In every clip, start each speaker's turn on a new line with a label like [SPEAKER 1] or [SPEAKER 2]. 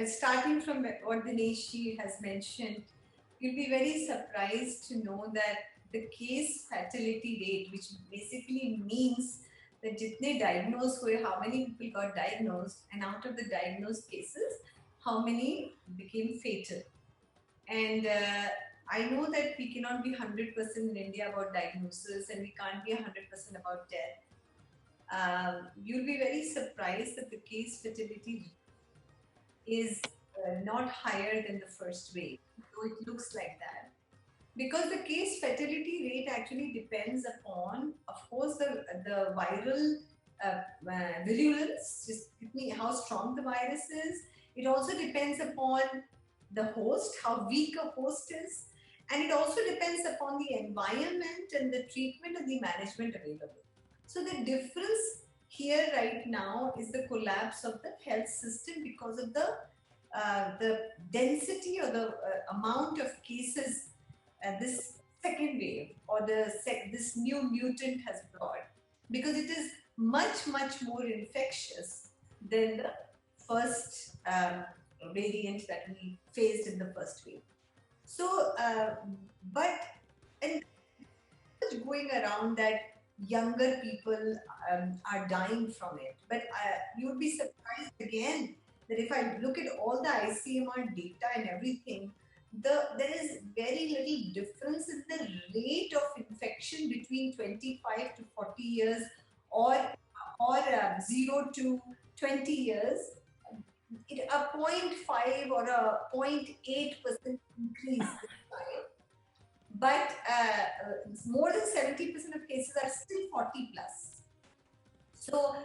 [SPEAKER 1] starting from what Dinesh has mentioned, you'll be very surprised to know that the case fatality rate, which basically means that jitne diagnosed हुए, how many people got diagnosed, and out of the diagnosed cases, how many became fatal. And I know that we cannot be 100% in India about diagnosis, and we can't be 100% about death. You'll be very surprised that the case fatality is not higher than the first wave, though it looks like that. Because the case fatality rate actually depends upon, of course, the viral virulence, just how strong the virus is. It also depends upon the host, how weak a host is, and it also depends upon the environment and the treatment and the management available. So the difference here right now is the collapse of the health system because of the density or the amount of cases this second wave or this new mutant has brought, because it is much more infectious than the first variant that we faced in the first wave. So, but and going around that younger people are dying from it. But you would be surprised again that if I look at all the ICMR data and everything, there is very little difference in the rate of infection between 25 to 40 years or 0 to 20 years. A 0.5 or a 0.8% increase this time. But more than 70% of cases are still 40 plus. So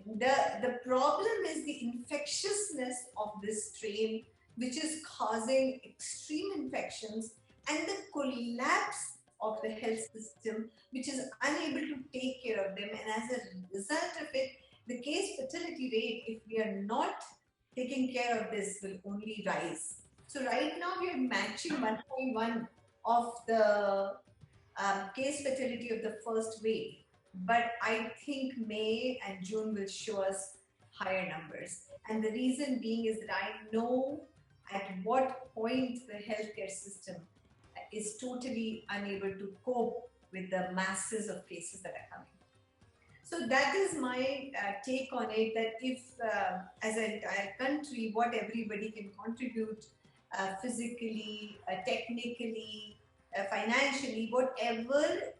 [SPEAKER 1] the problem is the infectiousness of this strain, which is causing extreme infections, and the collapse of the health system, which is unable to take care of them. And as a result of it, the case fatality rate, if we are not taking care of this, will only rise. So right now we are matching 1.1 of the case fatality of the first wave. But I think May and June will show us higher numbers. And the reason being is that I know at what point the healthcare system is totally unable to cope with the masses of cases that are coming. So that is my take on it, that if as an entire country, what everybody can contribute physically, technically, financially, whatever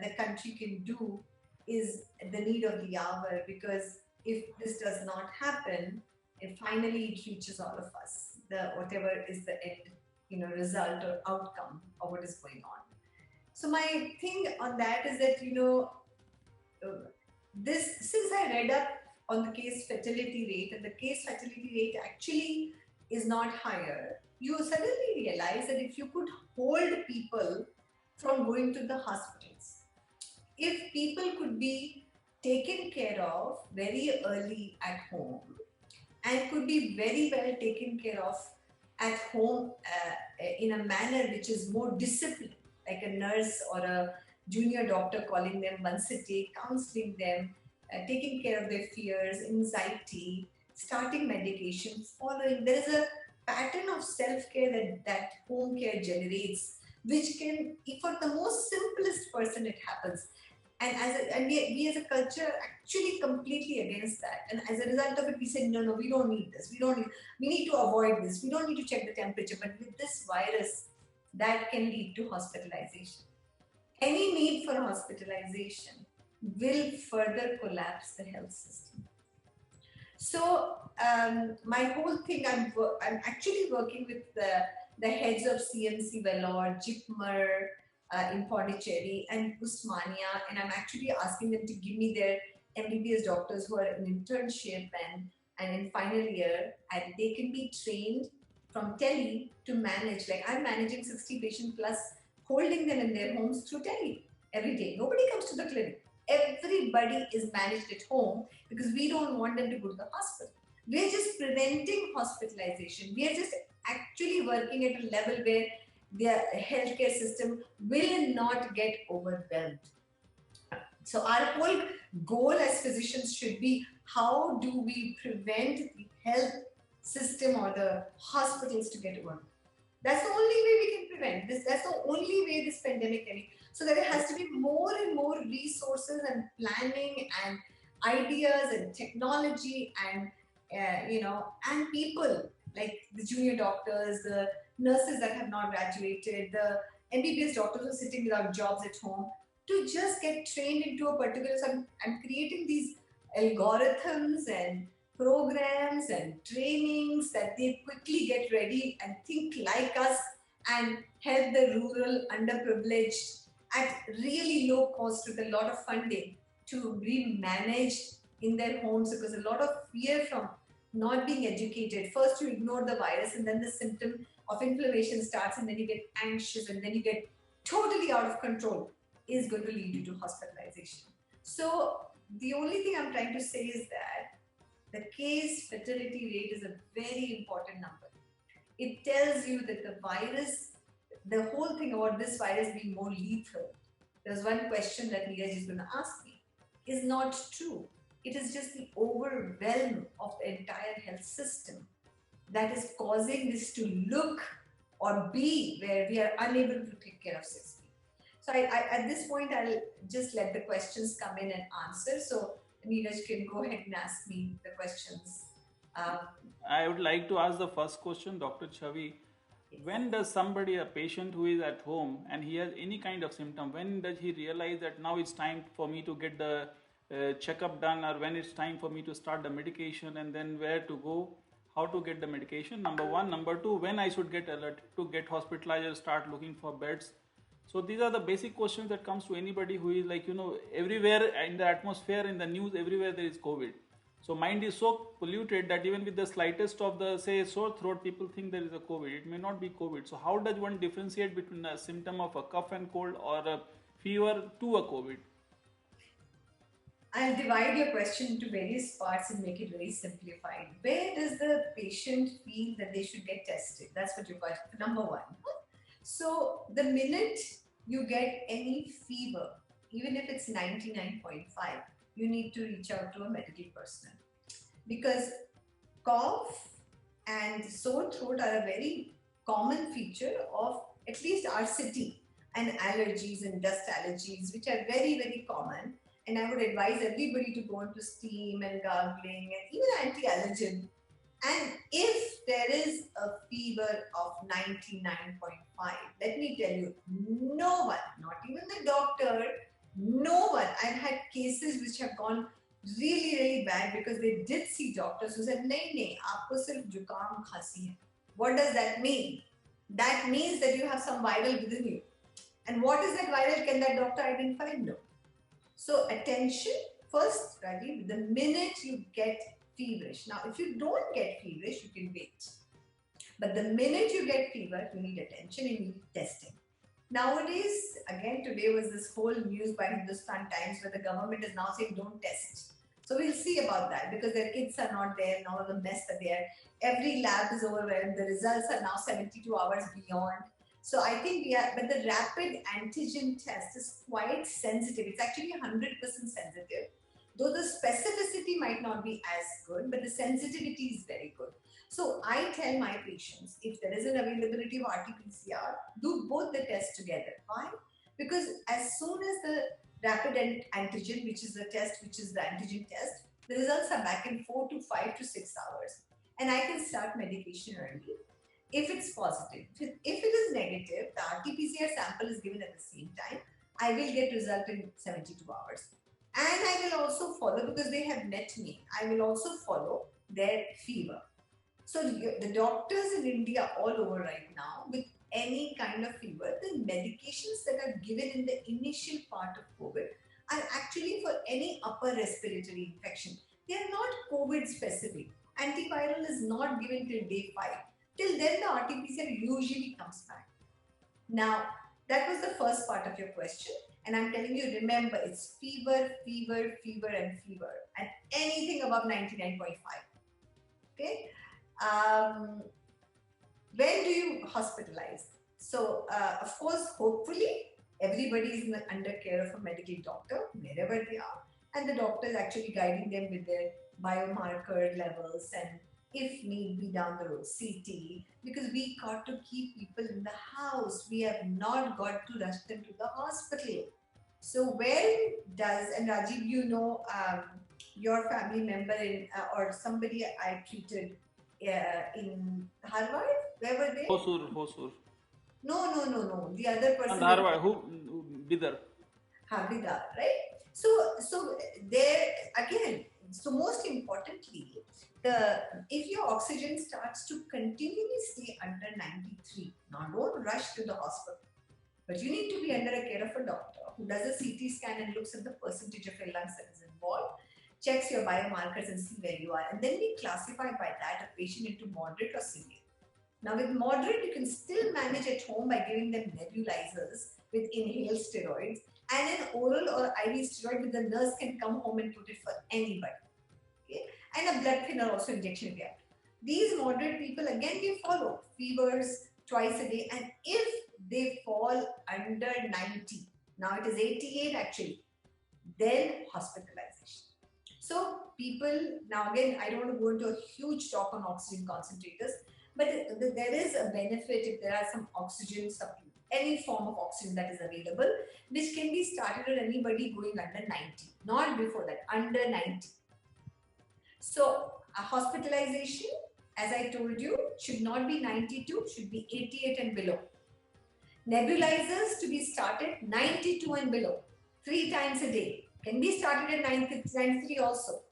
[SPEAKER 1] the country can do is the need of the hour, because if this does not happen, and finally it reaches all of us, whatever is the end, result or outcome of what is going on. So my thing on that is that, since I read up on the case fatality rate, and the case fatality rate actually is not higher, you suddenly realize that if you could hold people from going to the hospitals, if people could be taken care of very early at home and could be very well taken care of at home in a manner which is more disciplined, like a nurse or a junior doctor calling them once a day, counseling them, taking care of their fears, anxiety, starting medication, following. There is a pattern of self-care that home care generates, which can, for the most simplest person, it happens. And we as a culture are actually completely against that. And as a result of it, we say, no, we don't need this. We need to avoid this. We don't need to check the temperature. But with this virus, that can lead to hospitalization. Any need for hospitalization will further collapse the health system. So my whole thing, I'm actually working with the heads of CMC Vellore, JIPMER in Pondicherry, and Usmania, and I'm actually asking them to give me their MBBS doctors who are in internship and in final year, and they can be trained from tele to manage. Like I'm managing 60 patient plus, holding them in their homes through tele every day. Nobody comes to the clinic. Everybody is managed at home because we don't want them to go to the hospital. We're just preventing hospitalization. We are just actually working at a level where the healthcare system will not get overwhelmed. So our whole goal as physicians should be, how do we prevent the health system or the hospitals to get work. That's the only way we can prevent this. That's the only way this pandemic can. So there has to be more and more resources and planning and ideas and technology and and people like the junior doctors, the nurses that have not graduated, the MBBS doctors who are sitting without jobs at home to just get trained into a particular. So I'm creating these algorithms and programs and trainings that they quickly get ready and think like us and help the rural underprivileged at really low cost with a lot of funding to be managed in their homes, because a lot of fear from not being educated. First you ignore the virus and then the symptom of inflammation starts and then you get anxious and then you get totally out of control, is going to lead you to hospitalization. So the only thing I'm trying to say is that the case fatality rate is a very important number. It tells you that the virus, the whole thing about this virus being more lethal, there's one question that Neeraj is going to ask me, is not true. It is just the overwhelm of the entire health system that is causing this to look or be where we are unable to take care of 6 people. So at this point, I'll just let the questions come in and answer. So Neeraj can go ahead and ask me the questions. Um,
[SPEAKER 2] I would like to ask the first question, Dr. Chavi.
[SPEAKER 1] yes.
[SPEAKER 2] When does somebody, a patient who is at home and he has any kind of symptom, when does he realize that now it's time for me to get the checkup done, or when it's time for me to start the medication, and then where to go, how to get the medication? Number one. Number two, when I should get alerted to get hospitalized or start looking for beds. So these are the basic questions that comes to anybody who is like, everywhere in the atmosphere, in the news, everywhere there is COVID. So mind is so polluted that even with the slightest of the say sore throat, people think there is a COVID. It may not be COVID. So how does one differentiate between a symptom of a cough and cold or a fever to a COVID?
[SPEAKER 1] I'll divide your question into various parts and make it very simplified. Where does the patient feel that they should get tested? That's what you got. Number one. So the minute you get any fever, even if it's 99.5, you need to reach out to a medical personnel, because cough and sore throat are a very common feature of at least our city, and allergies and dust allergies, which are very, very common. And I would advise everybody to go into steam and gargling and even anti-allergen. And if there is a fever of 99.5, let me tell you, no one, not even the doctor, no one. I've had cases which have gone really, really bad because they did see doctors who said, nahi, nahi, aapko sirf jukam khasi hai. What does that mean? That means that you have some viral within you. And what is that viral? Can that doctor identify? No. So attention first, Rajiv, the minute you get feverish. Now, if you don't get feverish, you can wait. But the minute you get fever, you need attention and you need testing. Nowadays, again, today was this whole news by Hindustan Times where the government is now saying don't test. So we'll see about that because their kids are not there and all the mess that they are. Every lab is overwhelmed. The results are now 72 hours beyond. So I think we are, but the rapid antigen test is quite sensitive. It's actually 100% sensitive. Though the specificity might not be as good, but the sensitivity is very good. So I tell my patients, if there is an availability of RT-PCR, do both the tests together. Why? Because as soon as the rapid antigen, which is the test, which is the antigen test, the results are back in 4 to 5 to 6 hours. And I can start medication early if it's positive. If it is negative, the RT-PCR sample is given at the same time. I will get result in 72 hours. And I will also follow, because they have met me, I will also follow their fever. So the doctors in India all over right now, with any kind of fever, the medications that are given in the initial part of COVID are actually for any upper respiratory infection. They are not COVID specific. Antiviral is not given till day 5. Till then, the RT-PCR usually comes back. Now, that was the first part of your question. And I'm telling you, remember, it's fever, fever, fever, and fever. And anything above 99.5. Okay? Um, when do you hospitalize? So, of course, hopefully, everybody is under care of a medical doctor, wherever they are. And the doctor is actually guiding them with their biomarker levels and if need be down the road, CT, because we got to keep people in the house. We have not got to rush them to the hospital. So where does, and Rajiv, your family member or somebody I treated in Harvard, where were they?
[SPEAKER 2] Hosur.
[SPEAKER 1] No, no, no, no. The other
[SPEAKER 2] And
[SPEAKER 1] person is
[SPEAKER 2] Dharwad, Bidar.
[SPEAKER 1] Habida, right? So there again. So most importantly, the if your oxygen starts to continually stay under 93, now don't rush to the hospital. But you need to be under a care of a doctor who does a CT scan and looks at the percentage of your lungs that is involved, checks your biomarkers and see where you are. And then we classify by that a patient into moderate or severe. Now, with moderate, you can still manage at home by giving them nebulizers with inhaled steroids and an oral or IV steroid with the nurse can come home and put it for anybody. Okay? And a blood thinner also injection we have. These moderate people, again, we follow fevers twice a day. And if they fall under 90, now it is 88 actually, then hospitalization. So people, now again, I don't want to go into a huge talk on oxygen concentrators, but there is a benefit if there are some oxygen supplement, any form of oxygen that is available, which can be started at anybody going under 90, not before that, under 90. So a hospitalization, as I told you, should not be 92, should be 88 and below. Nebulizers to be started 92 and below, 3 times a day. Can be started at 93 also.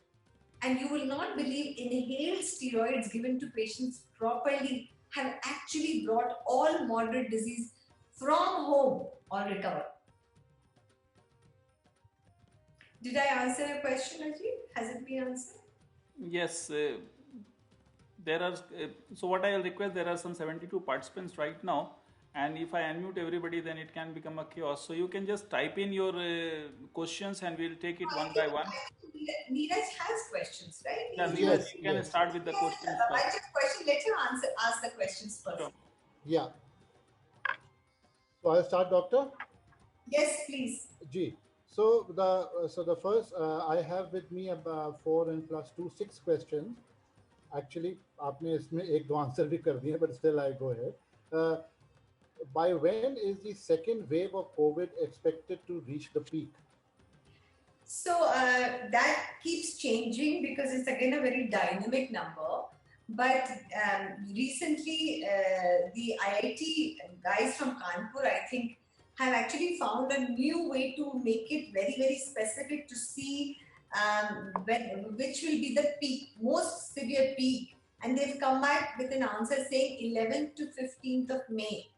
[SPEAKER 1] And you will not believe inhaled steroids given to patients properly have actually brought all moderate disease from home or recover. Did I answer your question, Ajit? Has it been answered?
[SPEAKER 2] Yes. There are, so what I'll request, there are some 72 participants right now. And if I unmute everybody, then it can become a chaos. So you can just type in your questions and we'll take it one by one.
[SPEAKER 1] Neeraj has questions, right?
[SPEAKER 2] Yeah, Neeraj, you can start with the questions
[SPEAKER 1] A
[SPEAKER 2] first.
[SPEAKER 1] bunch of questions. Let you ask the questions first.
[SPEAKER 2] Sure.
[SPEAKER 3] Yeah. So I'll start, doctor.
[SPEAKER 1] Yes, please.
[SPEAKER 3] Ji. So the first I have with me about 4 and plus 2 6 questions. Actually, आपने इसमें एक दो answer भी कर दिए, but still I go ahead. By when is the second wave of COVID expected to reach the peak?
[SPEAKER 1] So that keeps changing because it's again a very dynamic number. But recently, the IIT guys from Kanpur, I think, have actually found a new way to make it very, very specific to see which will be the peak, most severe peak. And they've come back with an answer saying 11th to 15th of May.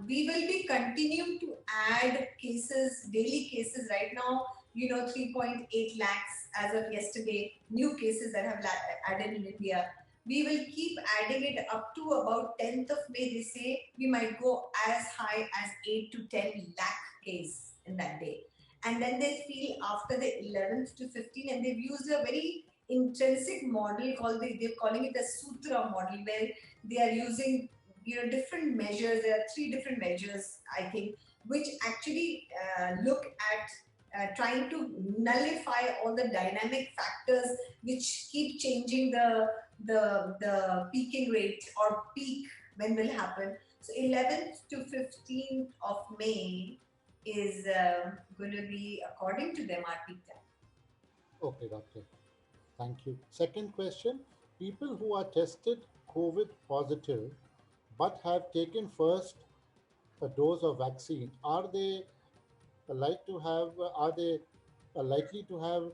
[SPEAKER 1] We will be continuing to add cases, daily cases right now, 3.8 lakhs as of yesterday, new cases that have added in India. We will keep adding it up to about 10th of May. They say we might go as high as 8 to 10 lakh case in that day. And then they feel after the 11th to 15th, and they've used a very intrinsic model they're calling it the Sutra model, where they are using different measures. There are 3 different measures, I think, which actually look at trying to nullify all the dynamic factors which keep changing the peaking rate or peak when will happen. So 11th to 15th of May is going to be, according to them, our peak time.
[SPEAKER 3] Okay, doctor. Thank you. Second question: people who are tested COVID positive but have taken first a dose of vaccine, are they likely to have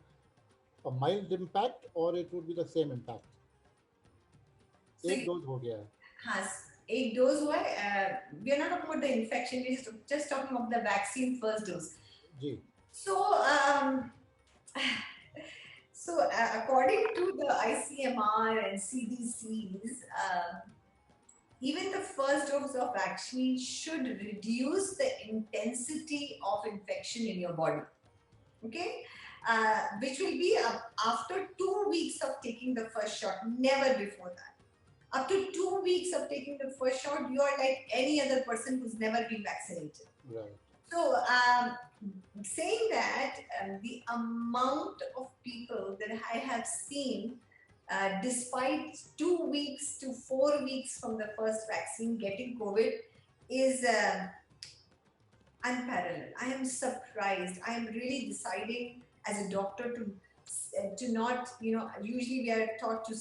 [SPEAKER 3] a mild impact, or it would be the same impact?
[SPEAKER 1] So
[SPEAKER 3] एक dose हो गया है.
[SPEAKER 1] हाँ, एक dose हुआ है. We are not talking about the infection. We are just talking about the vaccine first dose.
[SPEAKER 3] Ji.
[SPEAKER 1] So according to the ICMR and CDCs, even the first dose of vaccine should reduce the intensity of infection in your body. Okay? Which will be after 2 weeks of taking the first shot, never before that. Up to 2 weeks of taking the first shot, you are like any other person who's never been vaccinated.
[SPEAKER 3] Right.
[SPEAKER 1] So, saying that, the amount of people that I have seen despite 2 weeks to 4 weeks from the first vaccine, getting COVID is unparalleled. I am surprised. I am really deciding as a doctor to not, usually we are taught to,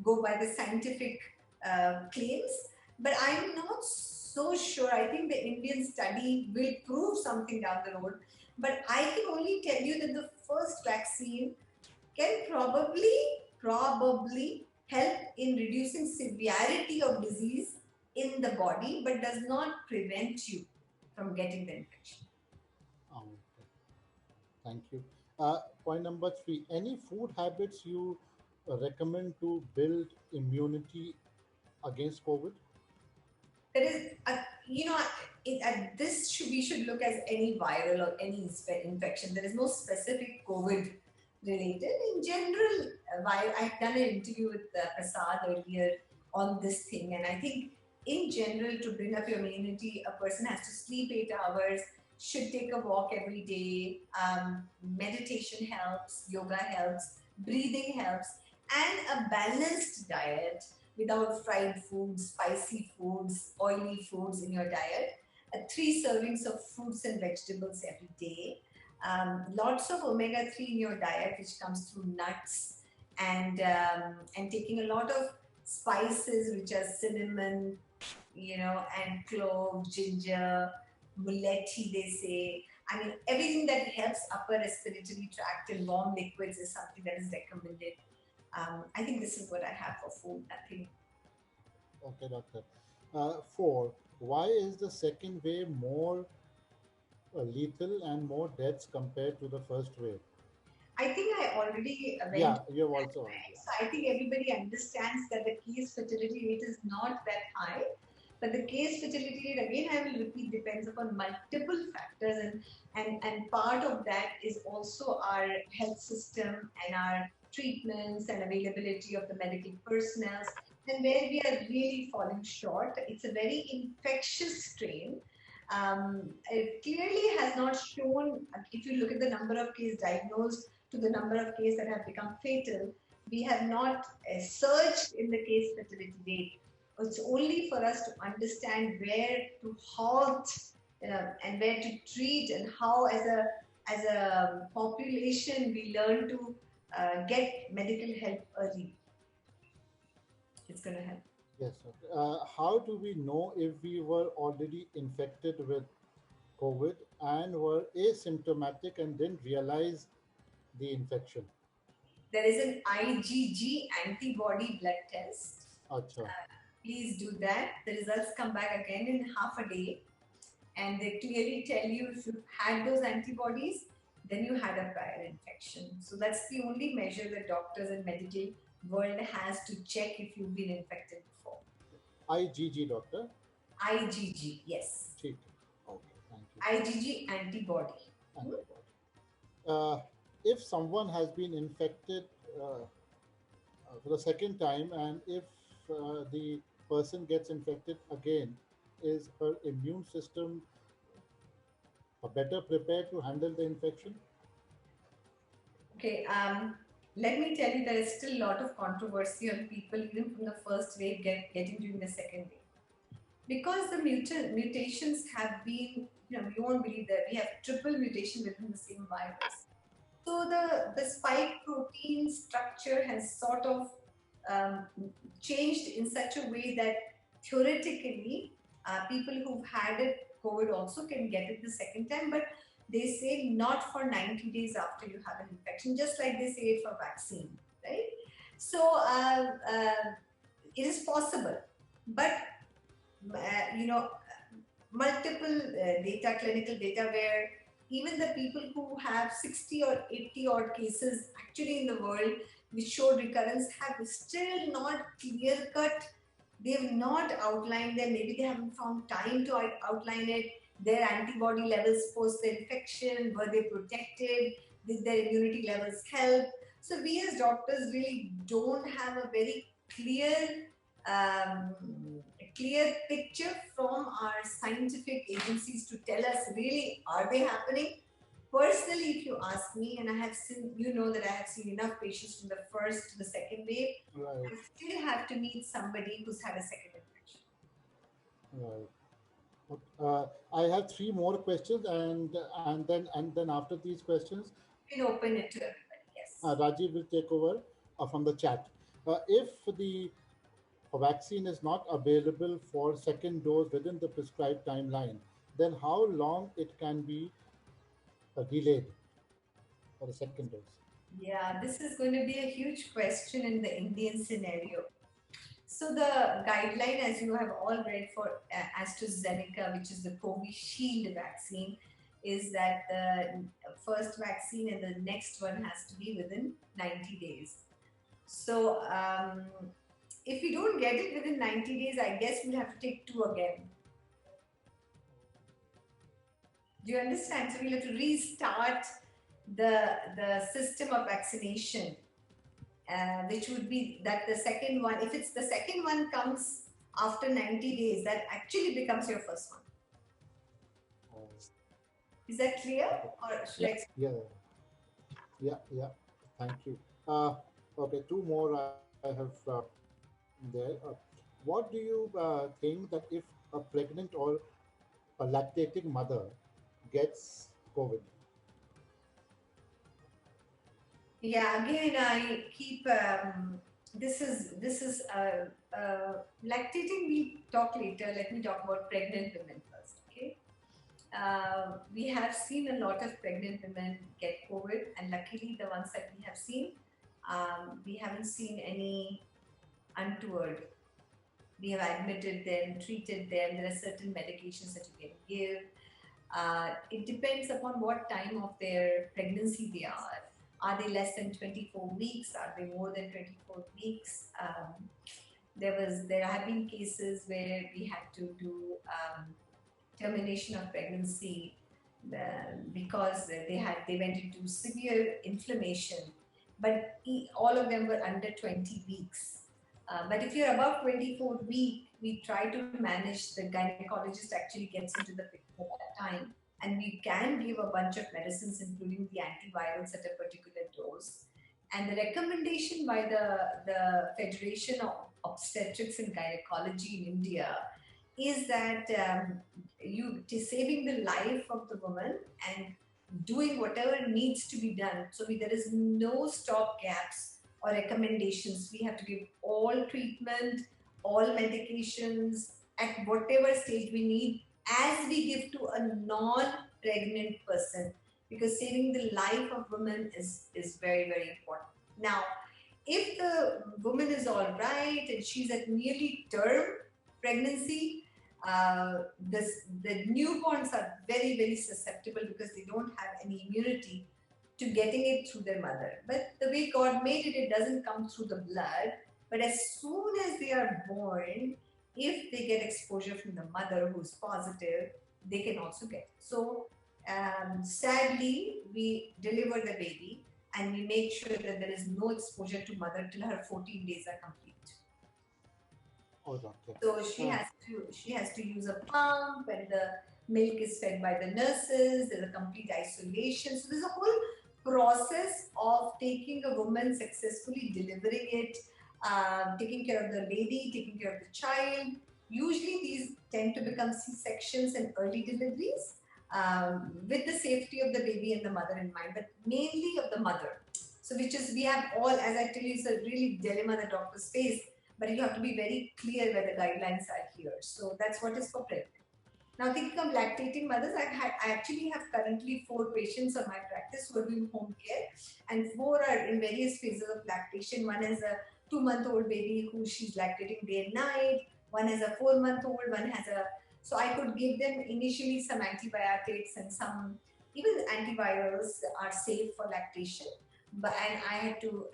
[SPEAKER 1] go by the scientific claims, but I'm not so sure. I think the Indian study will prove something down the road, but I can only tell you that the first vaccine can probably help in reducing severity of disease in the body, but does not prevent you from getting the infection.
[SPEAKER 3] Okay. Thank you. Point number 3. Any food habits you recommend to build immunity against COVID?
[SPEAKER 1] There is a, this we should look as any viral or any infection. There is no specific COVID related. In general, while I've done an interview with Prasad earlier on this thing, and I think in general, to bring up your immunity, a person has to sleep 8 hours, should take a walk every day. Meditation helps, yoga helps, breathing helps, and a balanced diet without fried foods, spicy foods, oily foods in your diet. 3 servings of fruits and vegetables every day. Lots of omega-3 in your diet, which comes through nuts, and taking a lot of spices, which are cinnamon, and clove, ginger, muletti, they say. I mean, everything that helps upper respiratory tract and warm liquids is something that is recommended. I think this is what I have for food. Nothing.
[SPEAKER 3] Okay, doctor. 4. Why is the second wave more lethal and more deaths compared to the first wave?
[SPEAKER 1] I think I already went.
[SPEAKER 3] Yeah, you have also
[SPEAKER 1] Right?
[SPEAKER 3] answered.
[SPEAKER 1] So I think everybody understands that the case fatality rate is not that high. But the case fatality rate, again, I will repeat, depends upon multiple factors, and part of that is also our health system and our treatments and availability of the medical personnel, and where we are really falling short. It's a very infectious strain. It clearly has not shown, if you look at the number of cases diagnosed to the number of cases that have become fatal, we have not surged in the case fatality rate. It's only for us to understand where to halt and where to treat, and how, as a population, we learn to get medical help early. It's going to help.
[SPEAKER 3] Yes, okay. How do we know if we were already infected with COVID and were asymptomatic and didn't realize the infection?
[SPEAKER 1] There is an IgG antibody blood test.
[SPEAKER 3] Acha.
[SPEAKER 1] Please do that. The results come back again in half a day, and they clearly tell you if you had those antibodies, then you had a prior infection. So that's the only measure that doctors and medical world has to check if you've been infected before.
[SPEAKER 3] IgG, doctor?
[SPEAKER 1] IgG, yes.
[SPEAKER 3] ठीक है. Okay, thank you.
[SPEAKER 1] IgG antibody.
[SPEAKER 3] Antibody. If someone has been infected for the second time, and if the person gets infected again, is her immune system better prepared to handle the infection?
[SPEAKER 1] Okay, let me tell you, there is still a lot of controversy on people even from the first wave getting during the second wave. Because the mutations have been, you won't believe that we have triple mutation within the same virus. So the spike protein structure has sort of changed in such a way that theoretically people who've had it, COVID, also can get it the second time, but they say not for 90 days after you have an infection, just like they say it for vaccine, right? So it is possible, but multiple data, clinical data, where even the people who have 60 or 80 odd cases actually in the world which showed recurrence have still not clear cut. They have not outlined them. Maybe they haven't found time to outline it. Their antibody levels post the infection, were they protected? Did their immunity levels help? So we as doctors really don't have a very clear picture from our scientific agencies to tell us really, are they happening? Personally, if you ask me, and I have seen, you know, that I have seen enough patients from the first to the second wave.
[SPEAKER 3] Right.
[SPEAKER 1] I still have to meet somebody who's had a second infection.
[SPEAKER 3] Right. I have three more questions, and then after these questions,
[SPEAKER 1] You can open it to everybody. Yes.
[SPEAKER 3] Rajiv will take over from the chat. If the vaccine is not available for second dose within the prescribed timeline, then how long it can be delayed for the second dose?
[SPEAKER 1] Yeah, this is going to be a huge question in the Indian scenario. So the guideline, as you have all read for AstraZeneca, which is the Covishield vaccine, is that the first vaccine and the next one has to be within 90 days. So if we don't get it within 90 days, I guess we'll have to take two again. Do you understand? So we'll have to restart the system of vaccination, which would be that the second one, if it's the second one comes after 90 days, that actually becomes your first one. Is that clear? Or should I explain?
[SPEAKER 3] Yeah. Thank you. Okay, two more I have there. What do you think that if a pregnant or a lactating mother gets COVID?
[SPEAKER 1] Yeah, again, I keep this is lactating. We'll talk later. Let me talk about pregnant women first. Okay, we have seen a lot of pregnant women get COVID, and luckily, the ones that we have seen, we haven't seen any untoward. We have admitted them, treated them. There are certain medications that you can give. It depends upon what time of their pregnancy they are. Are they less than 24 weeks? Are they more than 24 weeks? There have been cases where we had to do termination of pregnancy because they went into severe inflammation, but all of them were under 20 weeks. But if you're above 24 week, we try to manage. The gynecologist actually gets into the picture at that time, and we can give a bunch of medicines, including the antivirals at a particular dose. And the recommendation by the Federation of Obstetrics and Gynecology in India is that saving the life of the woman and doing whatever needs to be done. So there is no stop gaps or recommendations. We have to give all treatment, all medications at whatever stage we need, as we give to a non-pregnant person, because saving the life of women is very, very important. Now, if the woman is all right and she's at nearly term pregnancy, the newborns are very, very susceptible because they don't have any immunity to getting it through their mother. But the way God made it, it doesn't come through the blood. But as soon as they are born, if they get exposure from the mother who's positive, they can also get it. So sadly, we deliver the baby and we make sure that there is no exposure to mother till her 14 days are complete.
[SPEAKER 3] Oh, doctor.
[SPEAKER 1] So she has to use a pump, and the milk is fed by the nurses. There's a complete isolation. So there's a whole process of taking a woman, successfully delivering it, taking care of the lady, taking care of the child. Usually these tend to become C-sections and early deliveries with the safety of the baby and the mother in mind, but mainly of the mother. So we have all, as I tell you, it's a really dilemma that doctors face, but you have to be very clear where the guidelines are here. So that's what is for pregnant. Now, thinking of lactating mothers, I actually have currently 4 patients on my practice who are doing home care, and 4 are in various phases of lactation. One is a 2-month-old baby who she's lactating day and night. One is a 4-month-old. So I could give them initially some antibiotics and some, even antivirals are safe for lactation. And I had to,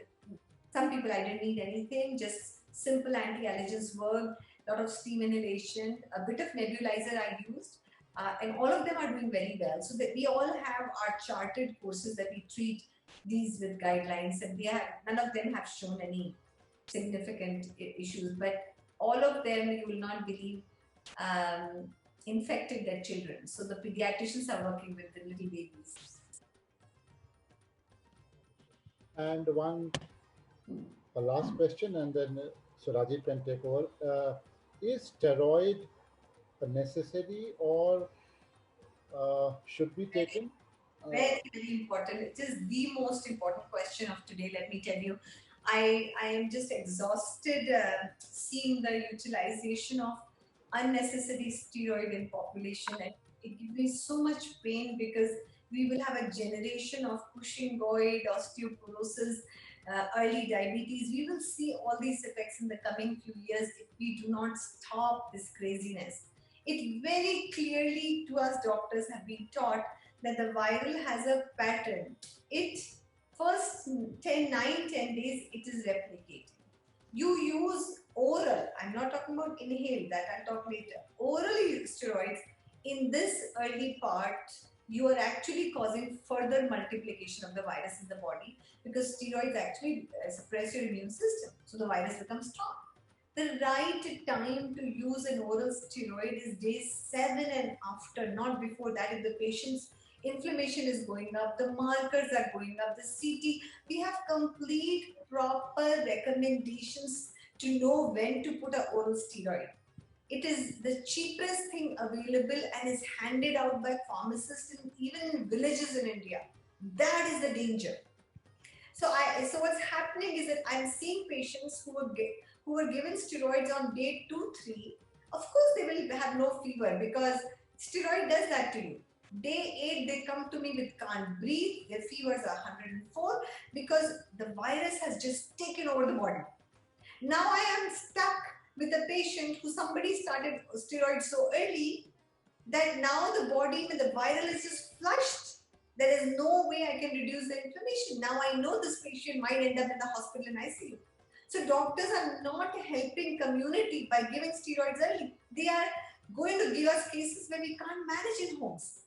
[SPEAKER 1] some people I didn't need anything, just simple anti-allergens worked. Lot of steam inhalation, a bit of nebulizer I used, and all of them are doing very well. So that we all have our charted courses that we treat these with guidelines, and none of them have shown any significant issues, but all of them, you will not believe, infected their children. So the pediatricians are working with the little babies.
[SPEAKER 3] And a last question, and then so Rajiv can take over. Is steroid necessary, or should be taken? Uh,
[SPEAKER 1] Very, very important. It is the most important question of today, let me tell you. I am just exhausted seeing the utilization of unnecessary steroid in population, and it gives me so much pain because we will have a generation of Cushingoid, osteoporosis, early diabetes. We will see all these effects in the coming few years if we do not stop this craziness. It very clearly to us doctors have been taught that the viral has a pattern. It first 10 days it is replicating. You use oral, I'm not talking about inhale, that I'll talk later. Oral steroids in this early part, you are actually causing further multiplication of the virus in the body because steroids actually suppress your immune system. So the virus becomes strong. The right time to use an oral steroid is day 7 and after, not before that. If the patient's inflammation is going up, the markers are going up, the CT, we have complete proper recommendations to know when to put an oral steroid. It is the cheapest thing available and is handed out by pharmacists in even in villages in India. That is the danger. So what's happening is that I'm seeing patients who were given steroids on day 2, 3. Of course, they will have no fever because steroid does that to you. Day 8, they come to me with can't breathe. Their fevers are 104 because the virus has just taken over the body. Now I am stuck with a patient who somebody started steroids so early that now the body when the viral is just flushed, there is no way I can reduce the inflammation. Now I know this patient might end up in the hospital in ICU. So doctors are not helping community by giving steroids early. They are going to give us cases where we can't manage in homes.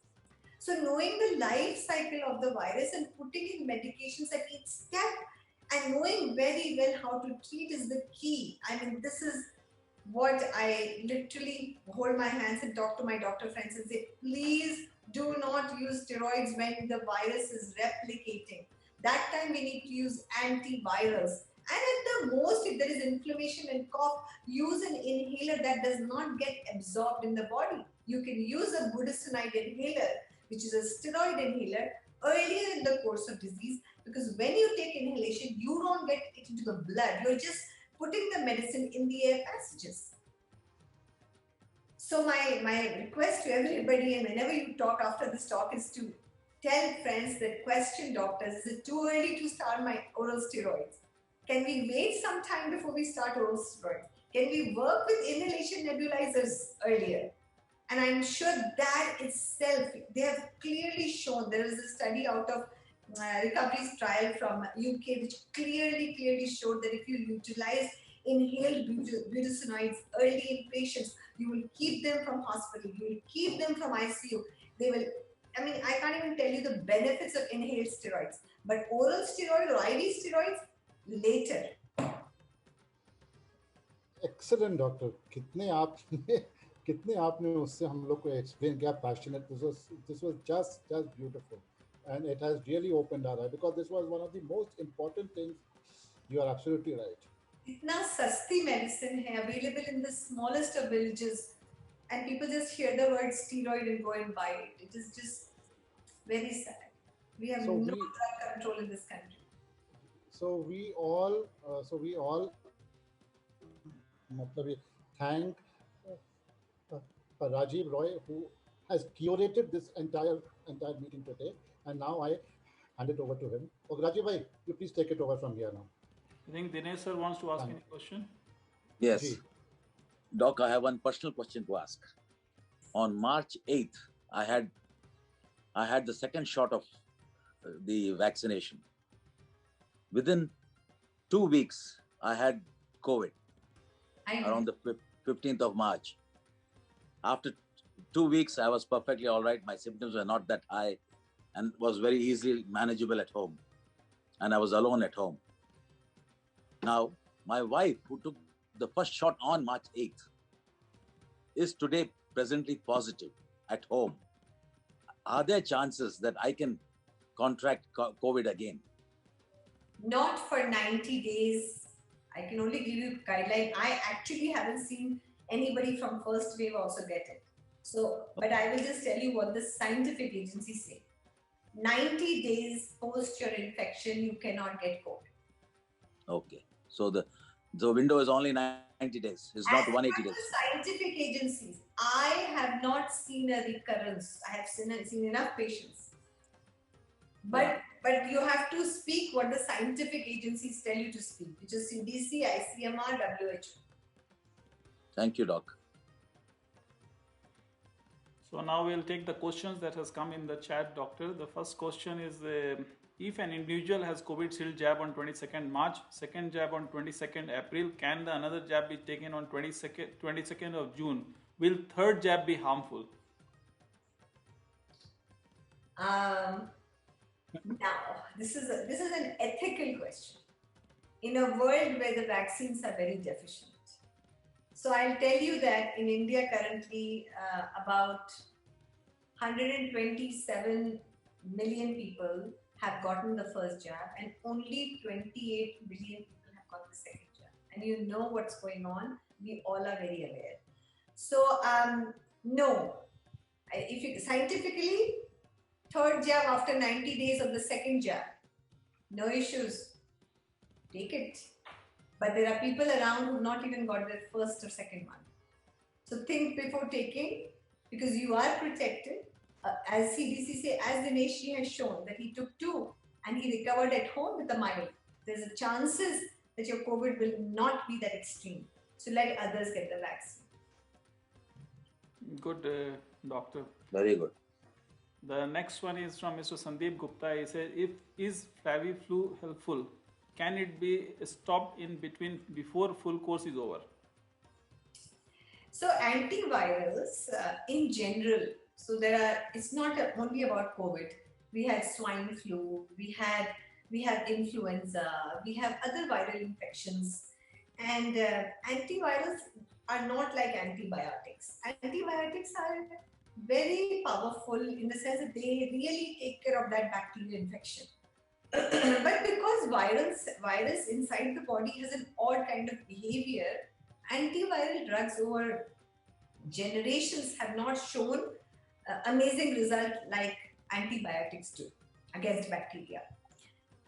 [SPEAKER 1] So knowing the life cycle of the virus and putting in medications at each step and knowing very well how to treat is the key. I mean, this is what I literally hold my hands and talk to my doctor friends and say, please do not use steroids when the virus is replicating. That time we need to use antivirals. And at the most, if there is inflammation and cough, use an inhaler that does not get absorbed in the body. You can use a budesonide inhaler, which is a steroid inhaler, earlier in the course of disease, because when you take inhalation, you don't get it into the blood. You're just putting the medicine in the air passages. So my request to everybody, and whenever you talk after this talk, is to tell friends that question doctors, is it too early to start my oral steroids? Can we wait some time before we start oral steroids? Can we work with inhalation nebulizers earlier? And I'm sure that itself, they have clearly shown, there is a study out of recovery's trial from UK, which clearly showed that if you utilize inhaled budesonides early in patients, you will keep them from hospital, you will keep them from ICU. They will, I mean, I can't even tell you the benefits of inhaled steroids, but oral steroid or IV steroids, later.
[SPEAKER 3] Excellent, doctor. कितने आपने उससे हम लोग को explain किया passionate. This was just beautiful, and it has really opened our eye because this was one of the most important things. You are absolutely right.
[SPEAKER 1] इतना सस्ती medicine है available in the smallest of villages, and people just hear the word steroid and go and buy it. It is just very sad. We have no drug control in this country.
[SPEAKER 3] So we all thank Rajiv Roy, who has curated this entire meeting today, and now I hand it over to him. Okay, Rajiv bhai, you please take it over from here now.
[SPEAKER 2] I think Dinesh sir wants to ask any question.
[SPEAKER 4] Yes.
[SPEAKER 3] Ji.
[SPEAKER 4] Doc, I have one personal question to ask. On March 8th, I had the second shot of the vaccination. Within 2 weeks, I had COVID around the 15th of March. After 2 weeks, I was perfectly all right. My symptoms were not that high and was very easily manageable at home. And I was alone at home. Now, my wife, who took the first shot on March 8th, is today presently positive at home. Are there chances that I can contract COVID again?
[SPEAKER 1] not for 90 days. I can only give you guideline. I actually haven't seen anybody from first wave also get it. So, but I will just tell you what the scientific agencies say. 90 days post your infection, you cannot get COVID.
[SPEAKER 4] Okay. So the window is only 90 days. It's not
[SPEAKER 1] As
[SPEAKER 4] 180
[SPEAKER 1] per
[SPEAKER 4] days.
[SPEAKER 1] the scientific agencies, I have not seen a recurrence. I have seen enough patients. But you have to speak what the scientific agencies tell you to speak, which is CDC, ICMR, WHO.
[SPEAKER 4] Thank you, Doc.
[SPEAKER 2] So now we'll take the questions that has come in the chat, doctor. The first question is, if an individual has Covishield jab on 22nd March, second jab on 22nd April, can the another jab be taken on 22nd of June? Will third jab be harmful?
[SPEAKER 1] Now, this is an ethical question in a world where the vaccines are very deficient. So I'll tell you that in India currently, about 127 million people have gotten the first jab, and only 28 million people have got the second jab. And you know what's going on. We all are very aware. So no, if you scientifically, third jab after 90 days of the second jab, no issues. Take it. But there are people around who've not even got their first or second one. So think before taking, because you are protected. As CDC say, as Dinesh has shown that he took 2 and he recovered at home with a mild. There's a chances that your COVID will not be that extreme. So let others get the vaccine.
[SPEAKER 2] Good, doctor.
[SPEAKER 4] Very good.
[SPEAKER 2] The next one is from Mr. Sandeep Gupta. He says, is Flaviflu helpful? Can it be stopped in between before full course is over?
[SPEAKER 1] So antivirals in general, so it's not only about COVID. We had swine flu, we have influenza, we have other viral infections, and antivirals are not like antibiotics. Antibiotics are very powerful in the sense that they really take care of that bacterial infection. But because virus inside the body has an odd kind of behavior, antiviral drugs over generations have not shown amazing result like antibiotics do against bacteria.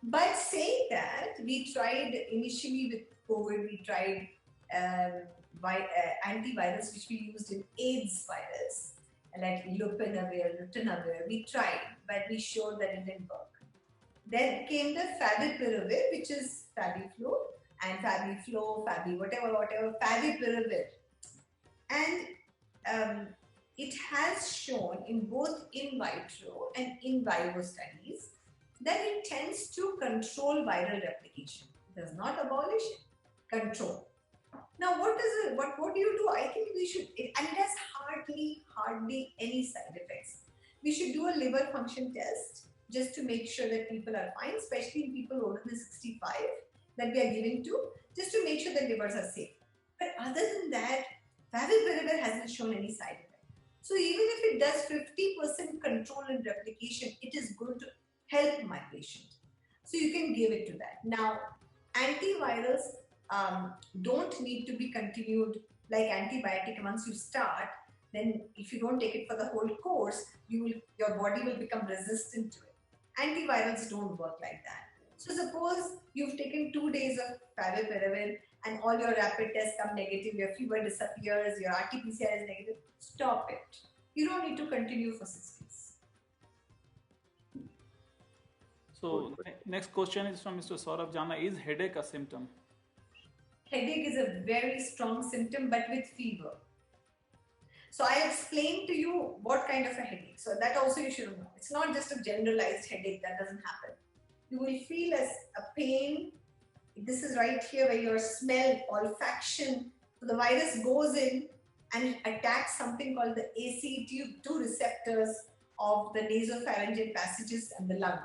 [SPEAKER 1] But saying that, we tried initially with COVID, we tried antivirals which we used in AIDS virus, like lopinavir, ritonavir. We tried, but we showed that it didn't work. Then came the favipiravir, which is Fabiflu and Fabiflo, whatever, favipiravir. And it has shown in both in vitro and in vivo studies that it tends to control viral replication. It does not abolish it, control. Now, what do you do? I think we should, and it has hardly any side effects. We should do a liver function test just to make sure that people are fine, especially in people older than 65 that we are giving to, just to make sure that livers are safe. But other than that, favipiravir hasn't shown any side effect. So even if it does 50% control and replication, it is going to help my patient. So you can give it to that. Now, antivirals don't need to be continued like antibiotic. Once you start, then if you don't take it for the whole course, your body will become resistant to it. Antivirals don't work like that. So suppose you've taken 2 days of favipiravir and all your rapid tests come negative, your fever disappears, your RT-PCR is negative, stop it. You don't need to continue for 6 weeks.
[SPEAKER 2] So next question is from Mr. Saurabh Jana. Is headache a symptom?
[SPEAKER 1] Headache is a very strong symptom, but with fever. So I explained to you what kind of a headache. So that also you should know. It's not just a generalized headache, that doesn't happen. You will feel as a pain. This is right here where your smell, olfaction, so the virus goes in and it attacks something called the ACE2 receptors of the nasopharyngeal passages and the lung.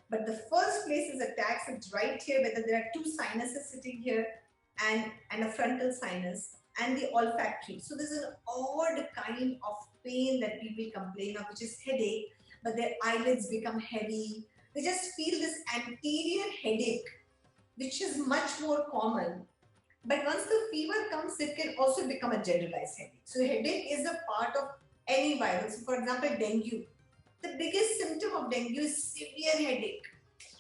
[SPEAKER 1] But the first place is attacked, it's right here, whether there are 2 sinuses sitting here and a frontal sinus and the olfactory. So there's an odd kind of pain that people complain of, which is headache, but their eyelids become heavy. They just feel this anterior headache which is much more common. But once the fever comes, it can also become a generalized headache. So headache is a part of any virus. For example, dengue. The biggest symptom of dengue is severe headache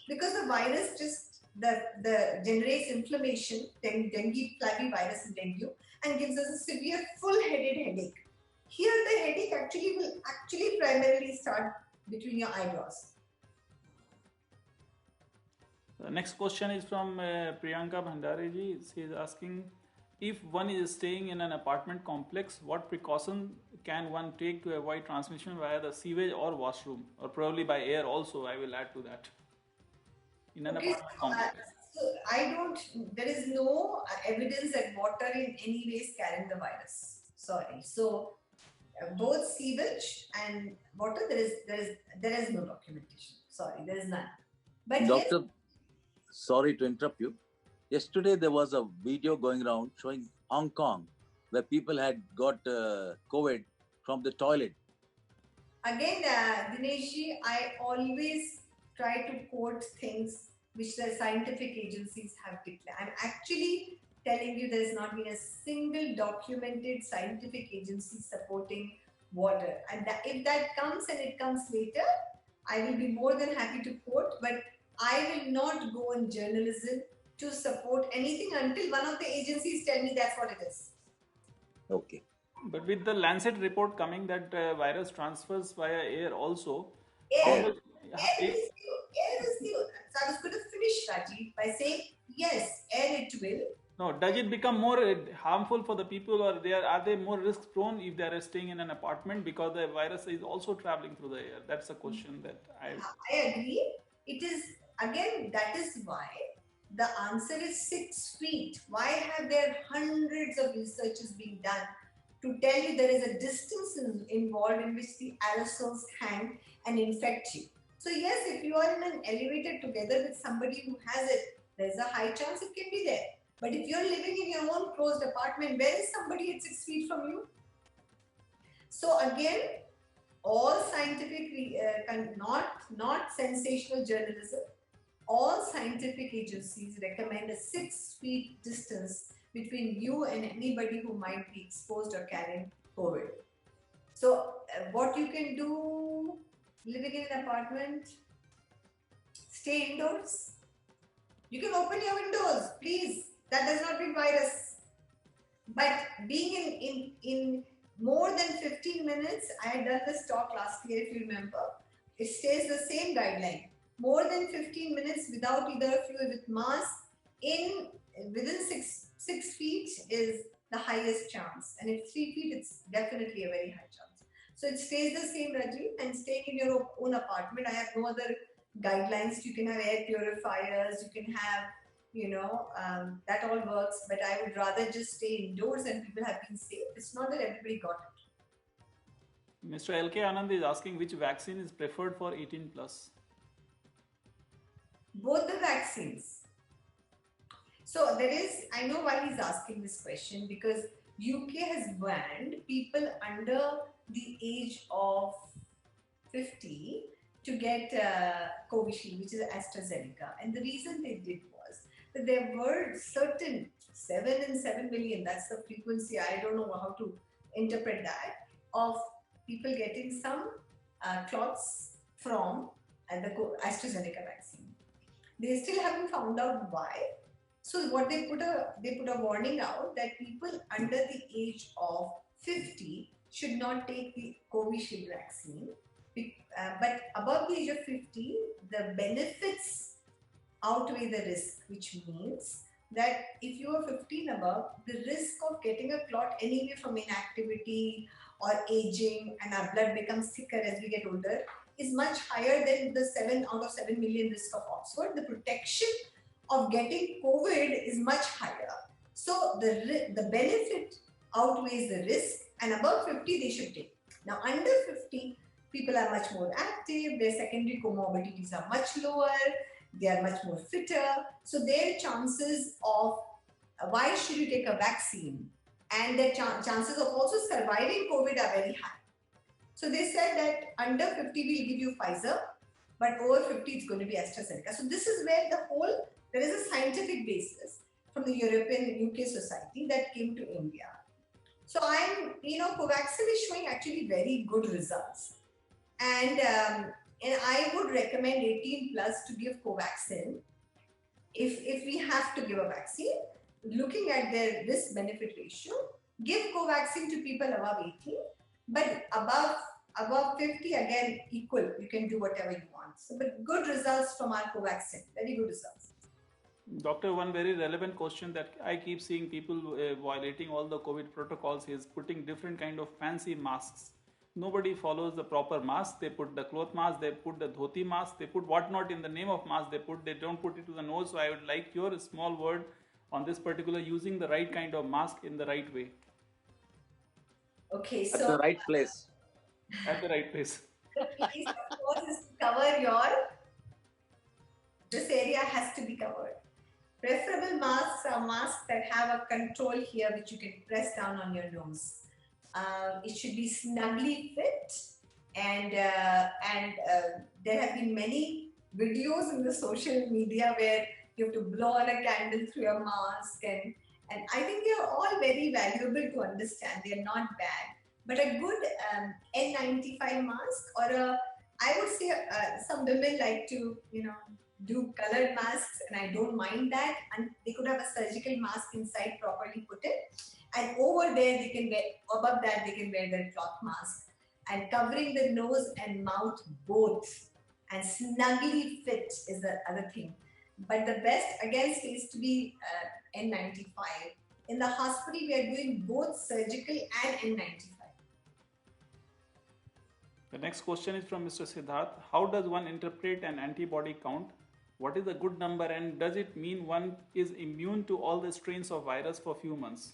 [SPEAKER 1] because the virus just the generates inflammation, dengue flavivirus and dengue, and gives us a severe full-headed headache. Here, the headache will primarily start between your eyebrows.
[SPEAKER 2] The next question is from Priyanka Bhandare ji. She is asking, if one is staying in an apartment complex, what precaution can one take to avoid transmission via the sewage or washroom, or probably by air also? I will add to that. In an apartment complex.
[SPEAKER 1] There is no evidence that water in any way is carrying the virus. Sorry. So both sewage and water, there is no documentation. Sorry, there is none. But
[SPEAKER 4] Doctor, sorry to interrupt you. Yesterday there was a video going around showing Hong Kong where people had got COVID from the toilet.
[SPEAKER 1] Again, Dineshji, I always try to quote things which the scientific agencies have declared. I'm actually telling you there has not been a single documented scientific agency supporting water. And if that comes and it comes later, I will be more than happy to quote, but I will not go on journalism to support anything until one of the agencies tell me that's what it is.
[SPEAKER 4] Okay.
[SPEAKER 2] But with the Lancet report coming that virus transfers via air also.
[SPEAKER 1] Air is new. So I was going to finish, Rajiv, by saying, yes, air it will.
[SPEAKER 2] No, does it become more harmful for the people, or are they more risk prone if they are staying in an apartment because the virus is also traveling through the air? That's a question that
[SPEAKER 1] I agree. It is, again, that is why the answer is 6 feet. Why have there hundreds of researches being done to tell you there is a distance involved in which the aerosols hang and infect you? So yes, if you are in an elevator together with somebody who has it, there's a high chance it can be there. But if you're living in your own closed apartment, where is somebody at 6 feet from you? So again, all scientific, not sensational journalism, all scientific agencies recommend a 6 feet distance between you and anybody who might be exposed or carrying COVID. So what you can do living in an apartment, stay indoors. You can open your windows, please. That does not bring virus. But being in more than 15 minutes, I had done this talk last year, if you remember. It stays the same guideline. More than 15 minutes without either of you with mask within 6 feet is the highest chance. And if 3 feet, it's definitely a very high chance. So it stays the same, Rajiv, and staying in your own apartment. I have no other guidelines. You can have air purifiers, you can have, that all works, but I would rather just stay indoors and people have been safe. It's not that everybody got it.
[SPEAKER 2] Mr. LK Anand is asking which vaccine is preferred for 18 plus.
[SPEAKER 1] Both the vaccines. So I know why he's asking this question, because UK has banned people under the age of 50 to get Covishield, which is AstraZeneca. And the reason they did was that there were certain 7 in 7 million, that's the frequency, I don't know how to interpret that, of people getting some clots from the AstraZeneca vaccine. They still haven't found out why. So what they put a warning out that people under the age of 50 should not take the Covishield vaccine. But above the age of 50, the benefits outweigh the risk, which means that if you are 15 above, the risk of getting a clot anyway from inactivity or aging and our blood becomes thicker as we get older is much higher than the 7 out of 7 million risk of Oxford. The protection of getting COVID is much higher. So the benefit outweighs the risk, and above 50 they should take. Now under 50, people are much more active, their secondary comorbidities are much lower, they are much more fitter. So their chances of, why should you take a vaccine? And their chances of also surviving COVID are very high. So they said that under 50 we'll give you Pfizer, but over 50 it's going to be AstraZeneca. So this is where the whole there is a scientific basis from the European UK Society that came to India. So Covaxin is showing actually very good results. And I would recommend 18 plus to give Covaxin if we have to give a vaccine. Looking at their risk benefit ratio, give Covaxin to people above 18, but above 50, again, equal. You can do whatever you want. So, but good results from our Covaxin, very good results.
[SPEAKER 2] Doctor, one very relevant question that I keep seeing people violating all the COVID protocols is putting different kind of fancy masks. Nobody follows the proper mask. They put the cloth mask, they put the dhoti mask, they put whatnot in the name of mask. They don't put it to the nose. So I would like your small word on this particular, using the right kind of mask in the right way.
[SPEAKER 1] Okay, so
[SPEAKER 4] at the right place.
[SPEAKER 2] At the right place.
[SPEAKER 1] the place, of course, is to cover this area has to be covered. Preferable masks are masks that have a control here which you can press down on your nose. It should be snugly fit, and there have been many videos in the social media where you have to blow on a candle through your mask, and I think they are all very valuable to understand. They are not bad, but a good N95 mask, or I would say some women like to do colored masks, and I don't mind that, and they could have a surgical mask inside properly put it, and over there they can wear, above that they can wear their cloth mask, and covering the nose and mouth both, and snugly fit is the other thing. But the best again stays to be N95. In the hospital we are doing both surgical and N95.
[SPEAKER 2] The next question is from Mr. Siddharth. How does one interpret an antibody count? What is a good number, and does it mean one is immune to all the strains of virus for a few months?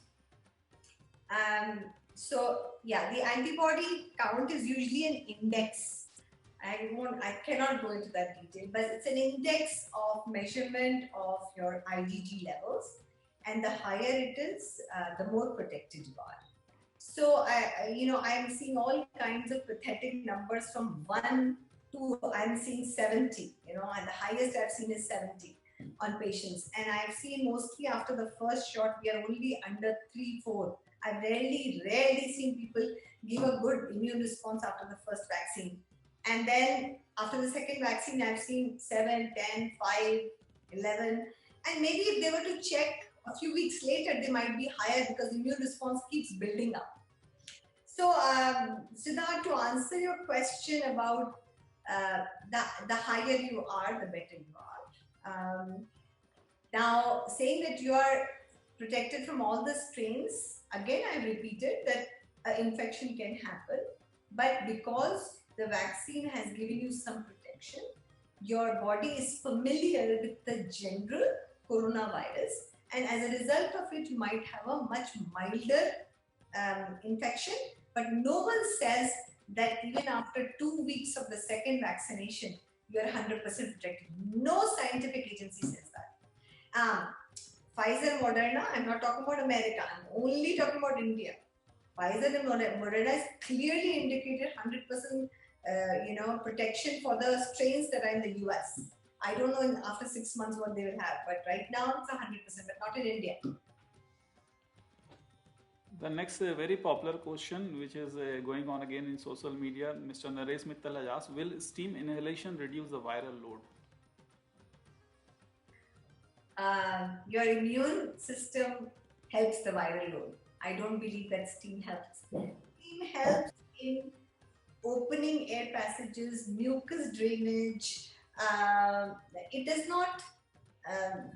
[SPEAKER 1] The antibody count is usually an index. I cannot go into that detail, but it's an index of measurement of your IgG levels, and the higher it is, the more protected you are. So I'm seeing all kinds of pathetic numbers from 1 to I'm seeing 70, and the highest I've seen is 70 on patients. And I've seen mostly after the first shot, we are only under 3-4. I've rarely seen people give a good immune response after the first vaccine. And then after the second vaccine, I've seen 7, 10, 5, 11. And maybe if they were to check a few weeks later, they might be higher because immune response keeps building up. So, Siddharth, to answer your question about the higher you are, the better you are. Now, saying that you are protected from all the strains, again, I repeated that an infection can happen, but because the vaccine has given you some protection, your body is familiar with the general coronavirus, and as a result of it, you might have a much milder infection. But no one says that even after 2 weeks of the second vaccination, you are 100% protected. No scientific agency says that. Pfizer, Moderna, I'm not talking about America, I'm only talking about India. Pfizer and Moderna is clearly indicated 100% protection for the strains that are in the US. I don't know after 6 months what they will have, but right now it's 100%, but not in India.
[SPEAKER 2] The next very popular question, which is going on again in social media, Mr. Naresh Mittal has asked, will steam inhalation reduce the viral load?
[SPEAKER 1] Your immune system helps the viral load. I don't believe that steam helps. Steam helps in opening air passages, mucus drainage. It does not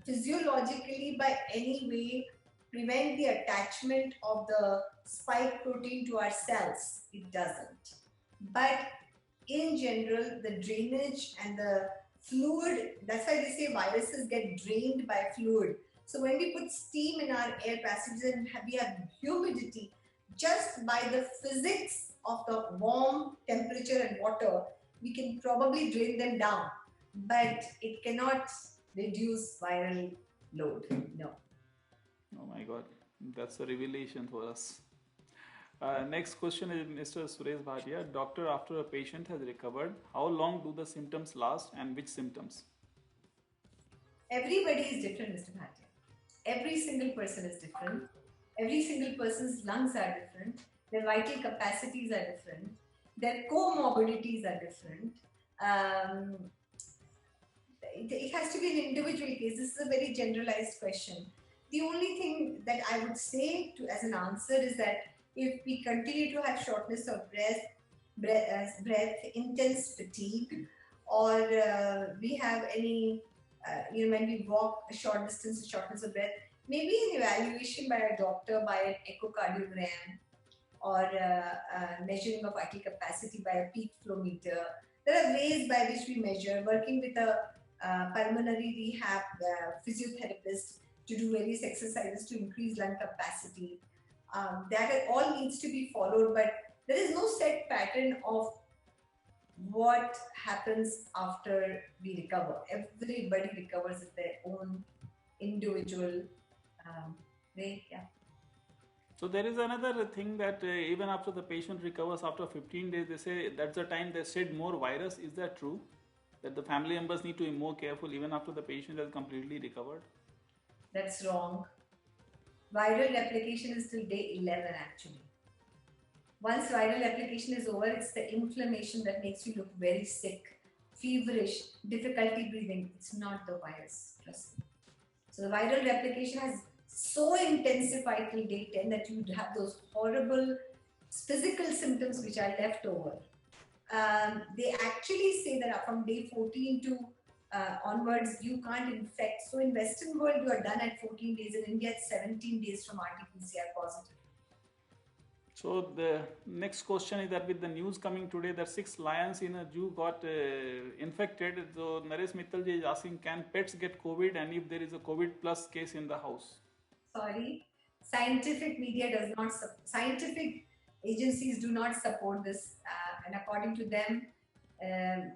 [SPEAKER 1] physiologically by any way prevent the attachment of the spike protein to our cells. It doesn't. But in general, the drainage and the fluid, that's why they say viruses get drained by fluid. So when we put steam in our air passages and we have humidity, just by the physics of the warm temperature and water, we can probably drain them down, but it cannot reduce viral load, no.
[SPEAKER 2] Oh my God, that's a revelation for us. Next question is Mr. Suresh Bhatia. Doctor, after a patient has recovered, how long do the symptoms last and which symptoms?
[SPEAKER 1] Everybody is different, Mr. Bhatia. Every single person is different. Every single person's lungs are different. Their vital capacities are different. Their comorbidities are different. Um, it has to be an individual case. This is a very generalized question. The only thing that I would say to as an answer is that if we continue to have shortness of breath, intense fatigue, or we have any, when we walk a short distance, shortness of breath, maybe an evaluation by a doctor by an echocardiogram or measuring of vital capacity by a peak flow meter. There are ways by which we measure, working with a pulmonary rehab physiotherapist to do various exercises to increase lung capacity. That all needs to be followed, but there is no set pattern of what happens after we recover. Everybody recovers in their own individual way. Yeah.
[SPEAKER 2] So there is another thing that even after the patient recovers after 15 days, they say that's the time they shed more virus. Is that true? That the family members need to be more careful even after the patient has completely recovered?
[SPEAKER 1] That's wrong. Viral replication is till day 11 actually. Once viral replication is over, it's the inflammation that makes you look very sick, feverish, difficulty breathing. It's not the virus, trust me. So the viral replication has so intensified till day 10 that you would have those horrible physical symptoms which are left over. They actually say that from day 14 to onwards, you can't infect. So in Western world, you are done at 14 days. In India, it's 17 days from RT-PCR positive.
[SPEAKER 2] So the next question is that with the news coming today that 6 lions in a zoo got infected, so Naresh Mittalji is asking, can pets get COVID, and if there is a COVID plus case in the house?
[SPEAKER 1] Sorry, scientific media does not, scientific agencies do not support this, and according to them,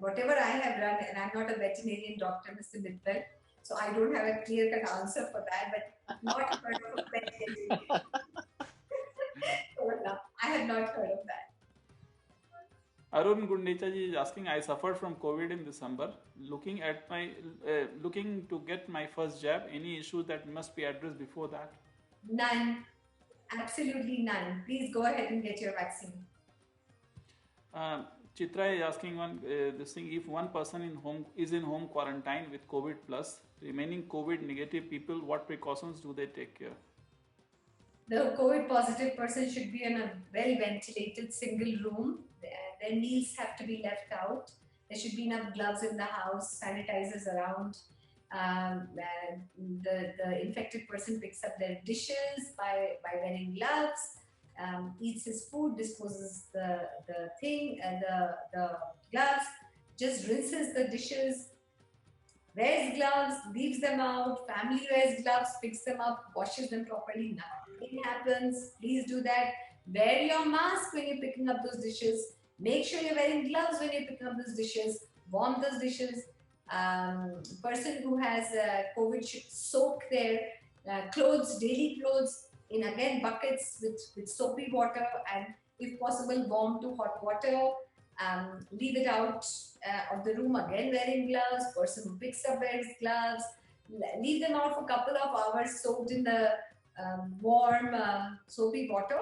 [SPEAKER 1] whatever I have run, and I'm not a veterinarian doctor, Mr. Mittal, so I don't have a clear-cut answer for that, but not heard of a pet getting it. No, I have not heard of that.
[SPEAKER 2] Arun Gundecha ji is asking, I suffered from COVID in December. Looking to get my first jab, any issue that must be addressed before that?
[SPEAKER 1] None. Absolutely none. Please go ahead and get your vaccine.
[SPEAKER 2] Chitra is asking this thing: if one person is in home quarantine with COVID plus, remaining COVID negative people, what precautions do they take care?
[SPEAKER 1] The COVID positive person should be in a well ventilated single room. Their meals have to be left out. There should be enough gloves in the house, sanitizers around. The infected person picks up their dishes by wearing gloves, eats his food, disposes the gloves, just rinses the dishes, wears gloves, leaves them out, family wears gloves, picks them up, washes them properly. Nothing happens. Please do that. Wear your mask when you're picking up those dishes. Make sure you're wearing gloves when you're picking up those dishes. Warm those dishes. Person who has COVID should soak their clothes, daily clothes, in again buckets with soapy water, and if possible warm to hot water. Leave it out of the room again wearing gloves. Person who picks up wears gloves. Leave them out for a couple of hours soaked in the warm soapy water,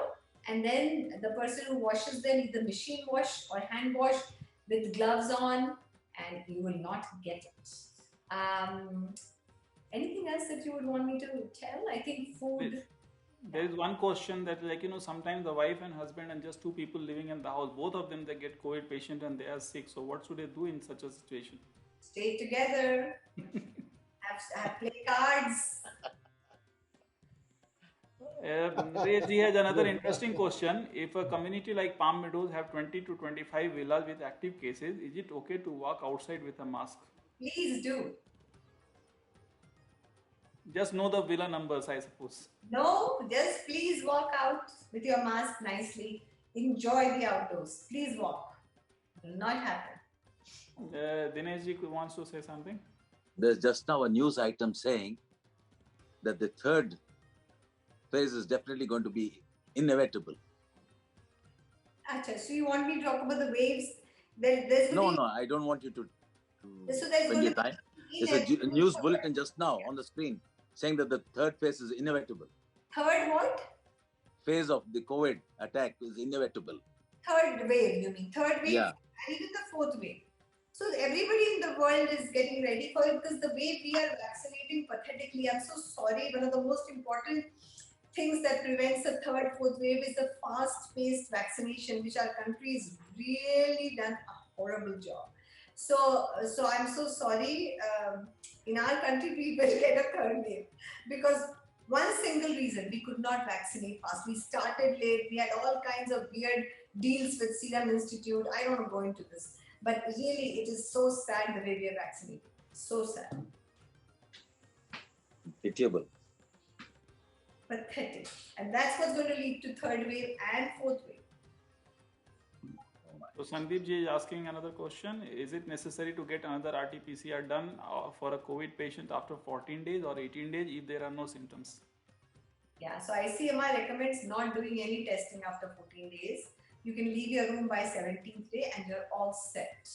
[SPEAKER 1] and then the person who washes them either machine wash or hand wash with gloves on, and you will not get it. Anything else that you would want me to tell? I think food.
[SPEAKER 2] There is one question that, sometimes the wife and husband and just two people living in the house, both of them, they get COVID patient and they are sick. So what should they do in such a situation?
[SPEAKER 1] Stay together. have play cards.
[SPEAKER 2] Naresh has another interesting question. If a community like Palm Meadows have 20 to 25 villas with active cases, is it okay to walk outside with a mask?
[SPEAKER 1] Please do.
[SPEAKER 2] Just know the villa numbers, I suppose.
[SPEAKER 1] No, just please walk out with your mask nicely. Enjoy the outdoors. Please walk. It will not happen.
[SPEAKER 2] Dineshji wants to say something.
[SPEAKER 4] There's just now a news item saying that the third phase is definitely going to be inevitable.
[SPEAKER 1] Achha, so you want me to talk about the waves? There's
[SPEAKER 4] No, I don't want you to
[SPEAKER 1] so there's
[SPEAKER 4] spend your time. There's a news bulletin just now on the screen saying that the third phase is inevitable.
[SPEAKER 1] Third what?
[SPEAKER 4] Phase of the COVID attack is inevitable.
[SPEAKER 1] Third wave, you mean? Third wave,
[SPEAKER 4] Yeah.
[SPEAKER 1] and even the fourth wave. So everybody in the world is getting ready for it because the way we are vaccinating pathetically, I'm so sorry, one of the most important things that prevents the third, fourth wave is the fast-paced vaccination, which our country has really done a horrible job. So I'm so sorry. In our country, we will get a third wave because one single reason we could not vaccinate fast. We started late. We had all kinds of weird deals with Serum Institute. I don't want to go into this, but really, it is so sad the way we are vaccinating. So sad.
[SPEAKER 4] Pitiable.
[SPEAKER 1] Pathetic. And that's what's going to lead to third wave and fourth wave.
[SPEAKER 2] So Sandeep ji is asking another question. Is it necessary to get another RT-PCR done for a COVID patient after 14 days or 18 days if there are no symptoms?
[SPEAKER 1] Yeah, so ICMR recommends not doing any testing after 14 days. You can leave your room by 17th day and you're all set.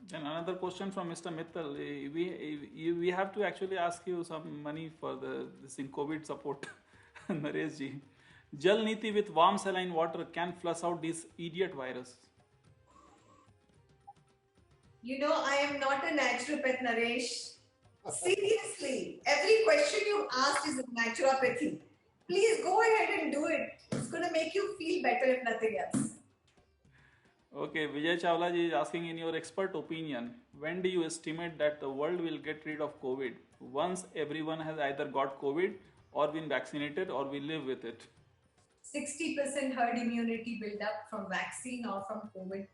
[SPEAKER 2] Then another question from Mr. Mittal. We have to actually ask you some money for this in COVID support. Naresh ji. Jal Niti with warm saline water can flush out this idiot virus.
[SPEAKER 1] You know, I am not a naturopath, Naresh. Seriously, every question you asked is naturopathy. Please go ahead and do it. It's going to make you feel better if nothing else.
[SPEAKER 2] Okay, Vijay Chawla ji is asking, in your expert opinion, when do you estimate that the world will get rid of COVID? Once everyone has either got COVID or been vaccinated or will live with it?
[SPEAKER 1] 60% herd immunity build up from vaccine or from COVID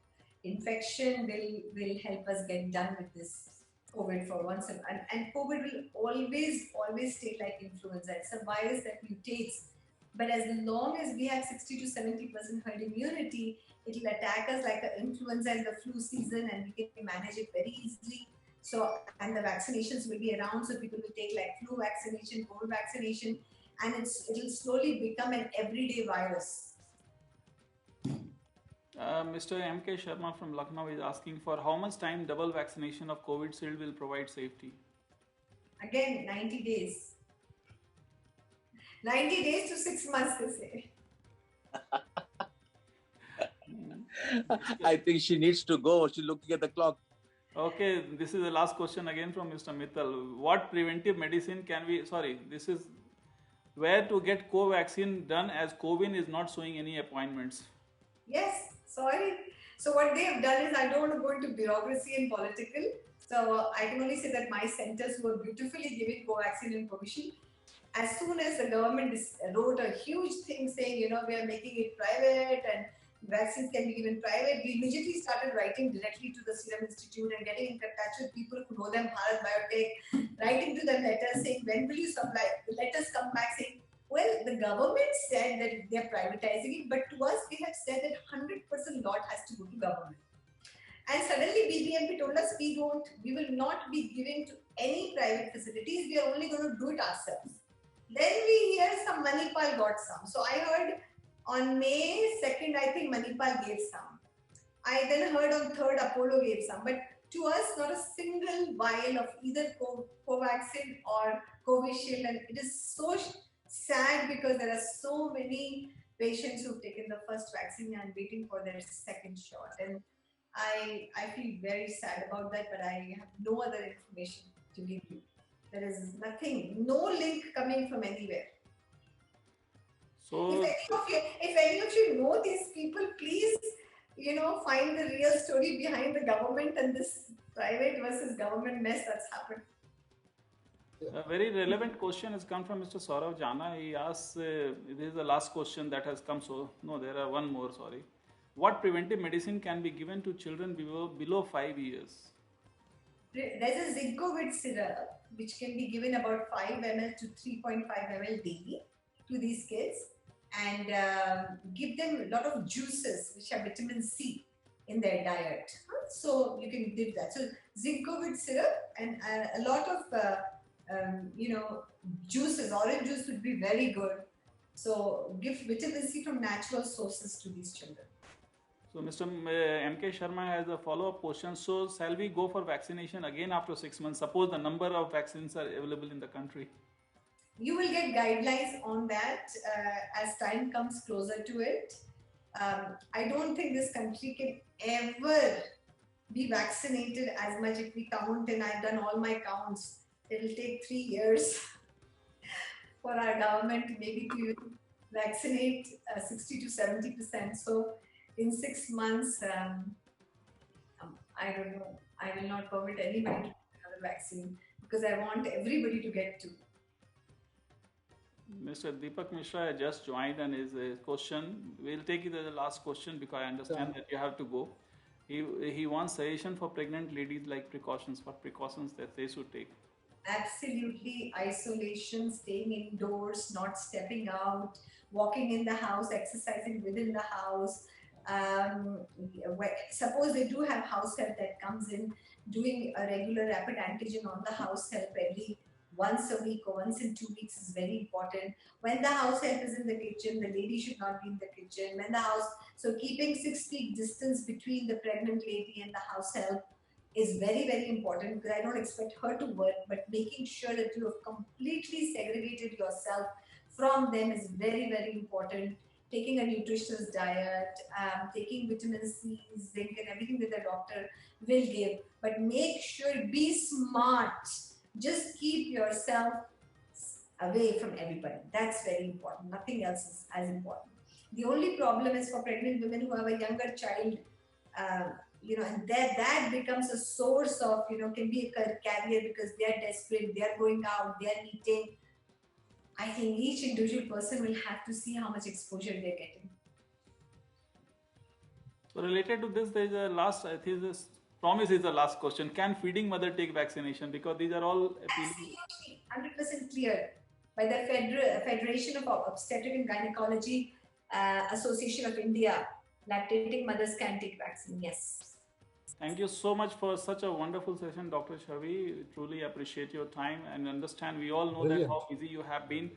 [SPEAKER 1] infection will help us get done with this COVID for once. And COVID will always stay like influenza. It's a virus that mutates. But as long as we have 60 to 70% herd immunity, it will attack us like an influenza in the flu season and we can manage it very easily. So, and the vaccinations will be around, so people will take like flu vaccination, COVID vaccination, and it'll slowly become an everyday virus.
[SPEAKER 2] Mr. M.K. Sharma from Lucknow is asking, for how much time double vaccination of Covishield will provide safety?
[SPEAKER 1] Again, 90 days. 90 days to 6 months, they say.
[SPEAKER 4] I think she needs to go. She's looking at the clock.
[SPEAKER 2] Okay, this is the last question again from Mr. Mittal. What preventive medicine can we, this is where to get co-vaccine done as COVID is not showing any appointments.
[SPEAKER 1] Yes, sorry. So what they have done is, I don't want to go into bureaucracy and political. So I can only say that my centers who are beautifully giving co-vaccine and Covishield, as soon as the government wrote a huge thing saying, you know, we are making it private and vaccines can be given private, we immediately started writing directly to the Serum Institute and getting in touch with people who know them, Bharat Biotech, writing to them letters saying, when will you supply? The letters come back saying, well, the government said that they're privatizing it, but to us, they have said that 100% lot has to go to government. And suddenly BBMP told us we will not be giving to any private facilities, we are only going to do it ourselves. Then we hear some Manipal got some. So I heard on May 2nd, I think Manipal gave some. I then heard on 3rd, Apollo gave some. But to us, not a single vial of either Covaxin or Covishield. And it is so sad because there are so many patients who've taken the first vaccine and waiting for their second shot. And I feel very sad about that, but I have no other information to give you. There is nothing, no link coming from anywhere.
[SPEAKER 2] So,
[SPEAKER 1] if any of you know these people, please, find the real story behind the government and this private versus government mess that's happened.
[SPEAKER 2] A very relevant question has come from Mr. Saurav Jana. He asks, this is the last question that has come. So, no, there are one more, sorry. What preventive medicine can be given to children below 5 years?
[SPEAKER 1] There's a Zincovit syrup, which can be given about 5 ml to 3.5 ml daily to these kids, and give them a lot of juices which have vitamin C in their diet. So you can give that. So Zincovit syrup and a lot of juices. Orange juice would be very good. So give vitamin C from natural sources to these children.
[SPEAKER 2] So Mr. MK Sharma has a follow-up question. So shall we go for vaccination again after 6 months? Suppose the number of vaccines are available in the country.
[SPEAKER 1] You will get guidelines on that as time comes closer to it. I don't think this country can ever be vaccinated as much if we count, and I've done all my counts. It'll take 3 years for our government maybe to vaccinate 60 to 70%. So in 6 months, I don't know. I will not permit anybody to get another vaccine because I want everybody to get two.
[SPEAKER 2] Mr. Deepak Mishra has just joined and his question, we'll take it as the last question because I understand that you have to go. He wants suggestion for pregnant ladies like precautions, what precautions that they should take.
[SPEAKER 1] Absolutely, isolation, staying indoors, not stepping out, walking in the house, exercising within the house. Suppose they do have house help that comes in, doing a regular rapid antigen on the house help every once a week or once in 2 weeks is very important. When the house help is in the kitchen, the lady should not be in the kitchen. So keeping 6 feet distance between the pregnant lady and the house help is very, very important because I don't expect her to work, but making sure that you have completely segregated yourself from them is very, very important. Taking a nutritious diet, taking vitamin C, zinc, and everything that the doctor will give. But make sure, be smart. Just keep yourself away from everybody. That's very important. Nothing else is as important. The only problem is for pregnant women who have a younger child, and that becomes a source of, can be a carrier because they are desperate, they are going out, they are eating. I think each individual person will have to see how much exposure they're getting.
[SPEAKER 2] So related to this, there is a last, I think this promise is the last question. Can feeding mother take vaccination? Because these are all
[SPEAKER 1] absolutely 100% clear by the Federation of Obstetric and Gynecology Association of India. Lactating mothers can take vaccine, yes.
[SPEAKER 2] Thank you so much for such a wonderful session, Dr. Shavi. We truly appreciate your time and understand. We all know that how busy you have been.